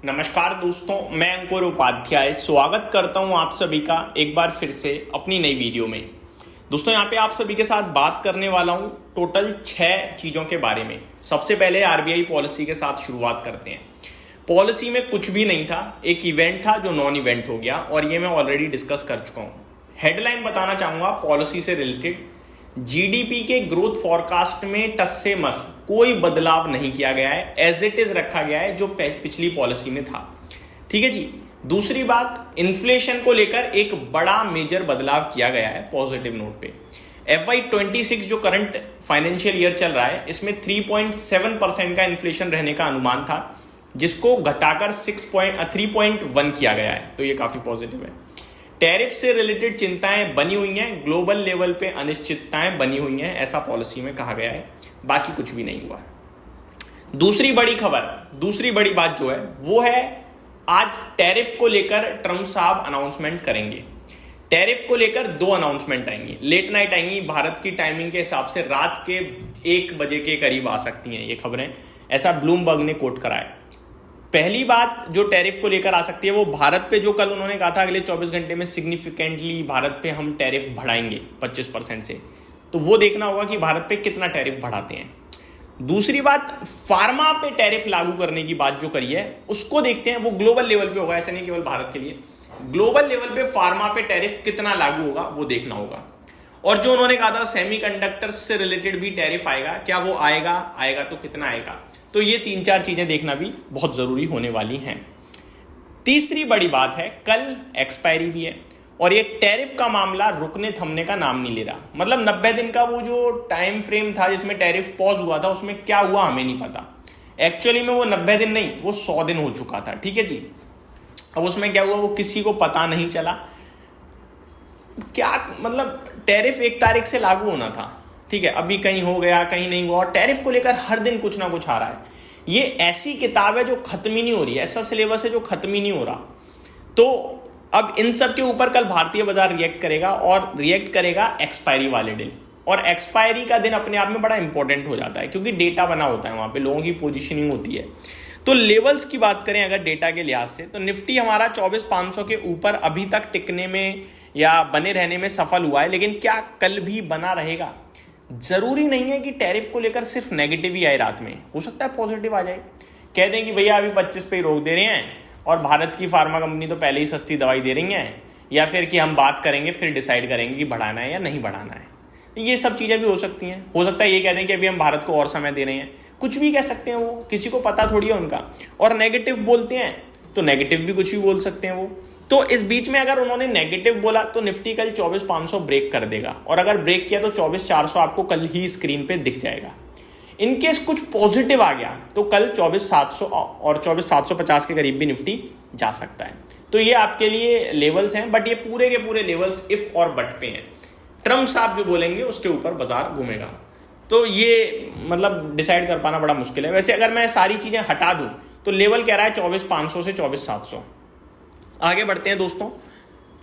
नमस्कार दोस्तों, मैं अंकुर उपाध्याय स्वागत करता हूं आप सभी का एक बार फिर से अपनी नई वीडियो में। दोस्तों यहाँ पे आप सभी के साथ बात करने वाला हूं टोटल 6 चीज़ों के बारे में। सबसे पहले आरबीआई पॉलिसी के साथ शुरुआत करते हैं। पॉलिसी में कुछ भी नहीं था, एक इवेंट था जो नॉन इवेंट हो गया और ये मैं ऑलरेडी डिस्कस कर चुका हूँ। हेडलाइन बताना चाहूँगा पॉलिसी से रिलेटेड, जीडीपी के ग्रोथ फॉरकास्ट में टस से मस कोई बदलाव नहीं किया गया है, एज इट इज रखा गया है जो पिछली पॉलिसी में था। ठीक है जी। दूसरी बात, इन्फ्लेशन को लेकर एक बड़ा मेजर बदलाव किया गया है पॉजिटिव नोट पे। FY26 जो करंट फाइनेंशियल ईयर चल रहा है इसमें 3.7% का इन्फ्लेशन रहने का अनुमान था, जिसको घटाकर 3.1 किया गया है, तो ये काफी पॉजिटिव है। टैरिफ से रिलेटेड चिंताएं बनी हुई हैं, ग्लोबल लेवल पे अनिश्चितताएं बनी हुई हैं, ऐसा पॉलिसी में कहा गया है, बाकी कुछ भी नहीं हुआ। दूसरी बड़ी खबर, दूसरी बड़ी बात जो है वो है आज टैरिफ को लेकर ट्रम्प साहब अनाउंसमेंट करेंगे। टैरिफ को लेकर 2 अनाउंसमेंट आएंगी, लेट नाइट आएंगी, भारत की टाइमिंग के हिसाब से रात के 1 बजे के करीब आ सकती हैं ये खबरें, ऐसा ब्लूमबर्ग ने कोट कराया। पहली बात जो टैरिफ को लेकर आ सकती है वो भारत पे, जो कल उन्होंने कहा था अगले 24 घंटे में सिग्निफिकेंटली भारत पे हम टैरिफ बढ़ाएंगे 25% से, तो वो देखना होगा कि भारत पे कितना टैरिफ बढ़ाते हैं। दूसरी बात, फार्मा पे टैरिफ लागू करने की बात जो करी है उसको देखते हैं, वो ग्लोबल लेवल पे होगा, ऐसा नहीं केवल भारत के लिए। ग्लोबल लेवल पे फार्मा पे टैरिफ कितना लागू होगा वो देखना होगा। और जो उन्होंने कहा था सेमीकंडक्टर्स से रिलेटेड भी टैरिफ आएगा, क्या वो आएगा तो कितना आएगा, तो ये 3-4 चीजें देखना भी बहुत जरूरी होने वाली हैं। तीसरी बड़ी बात है, कल एक्सपायरी भी है और ये टैरिफ का मामला रुकने थमने का नाम नहीं ले रहा। मतलब 90 दिन का वो जो टाइम फ्रेम था जिसमें टैरिफ पॉज हुआ था, उसमें क्या हुआ हमें नहीं पता। एक्चुअली में वो 90 दिन नहीं, वो 100 दिन हो चुका था। ठीक है जी। अब उसमें क्या हुआ वो किसी को पता नहीं चला। क्या मतलब टैरिफ 1 तारीख से लागू होना था, ठीक है, अभी कहीं हो गया कहीं नहीं हुआ, और टैरिफ को लेकर हर दिन कुछ ना कुछ आ रहा है। ये ऐसी किताब है जो खत्म ही नहीं हो रही है, ऐसा सिलेबस है जो खत्म ही नहीं हो रहा। तो अब इन सब के ऊपर कल भारतीय बाजार रिएक्ट करेगा, और रिएक्ट करेगा एक्सपायरी वाले दिन। और एक्सपायरी का दिन अपने आप में बड़ा इंपॉर्टेंट हो जाता है क्योंकि डेटा बना होता है, वहां पे लोगों की पोजिशनिंग होती है। तो लेवल्स की बात करें अगर डेटा के लिहाज से, तो निफ्टी हमारा 24,500 के ऊपर अभी तक टिकने में या बने रहने में सफल हुआ है, लेकिन क्या कल भी बना रहेगा? जरूरी नहीं है कि टैरिफ को लेकर सिर्फ नेगेटिव ही आए रात में, हो सकता है पॉजिटिव आ जाए। कह दें कि भैया अभी 25 पे ही रोक दे रहे हैं और भारत की फार्मा कंपनी तो पहले ही सस्ती दवाई दे रही है, या फिर कि हम बात करेंगे फिर डिसाइड करेंगे कि बढ़ाना है या नहीं बढ़ाना है। ये सब चीज़ें भी हो सकती हैं। हो सकता है ये कह दें कि अभी हम भारत को और समय दे रहे हैं, कुछ भी कह सकते हैं, वो किसी को पता थोड़ी है उनका। और नेगेटिव बोलते हैं तो नेगेटिव भी कुछ भी बोल सकते हैं वो। तो इस बीच में अगर उन्होंने नेगेटिव बोला तो निफ्टी कल 24,500 ब्रेक कर देगा, और अगर ब्रेक किया तो 24,400 आपको कल ही स्क्रीन पे दिख जाएगा। इनकेस कुछ पॉजिटिव आ गया तो कल 24,700 और 24,750 के करीब भी निफ्टी जा सकता है। तो ये आपके लिए लेवल्स हैं, बट ये पूरे के पूरे लेवल्स इफ और बट पे हैं। ट्रम्प साहब जो बोलेंगे उसके ऊपर बाजार घूमेगा, तो ये मतलब डिसाइड कर पाना बड़ा मुश्किल है। वैसे अगर मैं सारी चीजें हटा दूं तो लेवल कह रहा है 24,500 से 24,700। आगे बढ़ते हैं दोस्तों।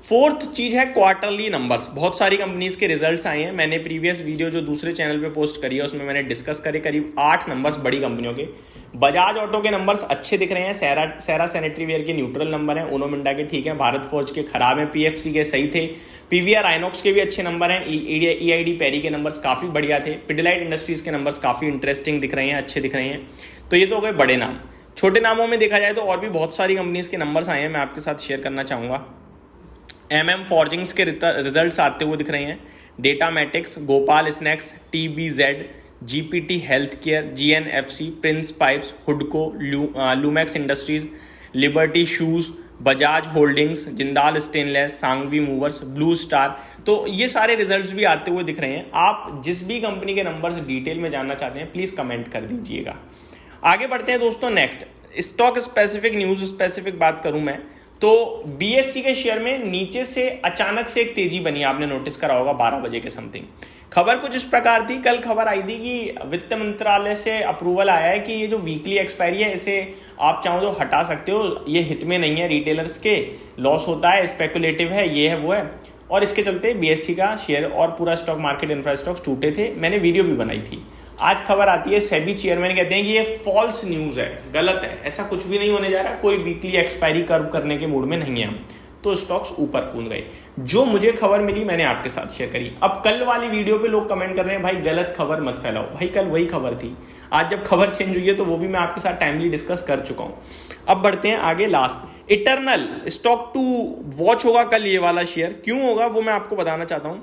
फोर्थ चीज है क्वार्टरली नंबर्स। बहुत सारी कंपनीज के रिजल्ट्स आए हैं, मैंने प्रीवियस वीडियो जो दूसरे चैनल पे पोस्ट करी है उसमें मैंने डिस्कस करे करीब 8 नंबर्स बड़ी कंपनियों के। बजाज ऑटो के नंबर्स अच्छे दिख रहे हैं, सेरा सैनिटरी वेयर के न्यूट्रल नंबर हैं, उनो मिंडा के ठीक है, भारत फोर्ज के खराब हैं, पीएफसी के सही थे, पीवीआर आइनॉक्स के भी अच्छे नंबर हैं, ईआईडी पैरी के नंबर्स काफ़ी बढ़िया थे, पिडिलाइट इंडस्ट्रीज के नंबर्स काफ़ी इंटरेस्टिंग दिख रहे हैं, अच्छे दिख रहे हैं। तो ये तो हो गए बड़े नाम। छोटे नामों में देखा जाए तो और भी बहुत सारी कंपनीज के नंबर्स आए हैं, मैं आपके साथ शेयर करना चाहूँगा। MM फॉर्जिंग्स के रिजल्ट्स आते हुए दिख रहे हैं, Datamatics, Gopal Snacks, TBZ, GPT health care, GNFC, Prince Pipes, हुडको, Lumax Industries, Liberty Shoes, Bajaj Holdings, Jindal Stainless, Sanghvi Movers, Blue Star, तो ये सारे रिजल्ट्स भी आते हुए दिख रहे हैं। आप जिस भी कंपनी के नंबर्स डिटेल में जानना चाहते हैं प्लीज़ कमेंट कर दीजिएगा। आगे बढ़ते हैं दोस्तों। Next stock specific, news specific बात करूं मैं तो BSE के शेयर में नीचे से अचानक से एक तेजी बनी, आपने नोटिस करा होगा 12 बजे के समथिंग। खबर कुछ इस प्रकार थी, कल खबर आई थी कि वित्त मंत्रालय से अप्रूवल आया है कि ये जो वीकली एक्सपायरी है इसे आप चाहो तो हटा सकते हो, ये हित में नहीं है, रिटेलर्स के लॉस होता है, स्पेकुलेटिव है, ये है वो है। और इसके चलते BSE का शेयर और पूरा स्टॉक मार्केट इंफ्रास्ट्रक्चर टूटे थे, मैंने वीडियो भी बनाई थी। आज खबर आती है सेबी चेयरमैन कहते हैं कि ये फॉल्स न्यूज है, गलत है, ऐसा कुछ भी नहीं होने जा रहा, कोई वीकली एक्सपायरी कर्व करने के मूड में नहीं है हम। तो स्टॉक्स ऊपर कूद गए। जो मुझे खबर मिली मैंने आपके साथ शेयर करी। अब कल वाली वीडियो पे लोग कमेंट कर रहे हैं भाई गलत खबर मत फैलाओ। भाई कल वही खबर थी, आज जब खबर चेंज हुई है तो वो भी मैं आपके साथ टाइमली डिस्कस कर चुका हूं। अब बढ़ते हैं आगे। Last eternal stock to watch होगा कल ये वाला शेयर, क्यों होगा वो मैं आपको बताना चाहता हूं।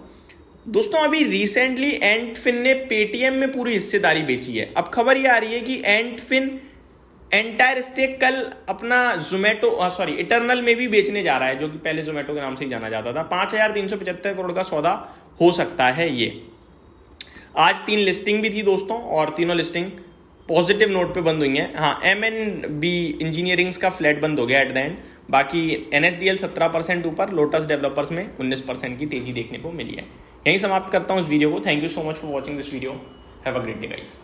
दोस्तों अभी रिसेंटली एंटफिन ने पेटीएम में पूरी हिस्सेदारी बेची है। अब खबर ये आ रही है कि एंटफिन एंटायर स्टेक कल अपना इटरनल में भी बेचने जा रहा है, जो कि पहले जोमेटो के नाम से ही जाना जाता था। 5,375 करोड़ का सौदा हो सकता है ये। आज 3 लिस्टिंग भी थी दोस्तों, और तीनों लिस्टिंग पॉजिटिव नोट पे बंद हुई हैं। हाँ, M&B इंजीनियरिंग्स का फ्लैट बंद हो गया एट द एंड। बाकी NSDL 17% ऊपर, लोटस डेवलपर्स में 19% की तेजी देखने को मिली है। यहीं समाप्त करता हूँ इस वीडियो को। Thank you so much for watching this video. Have a great day guys.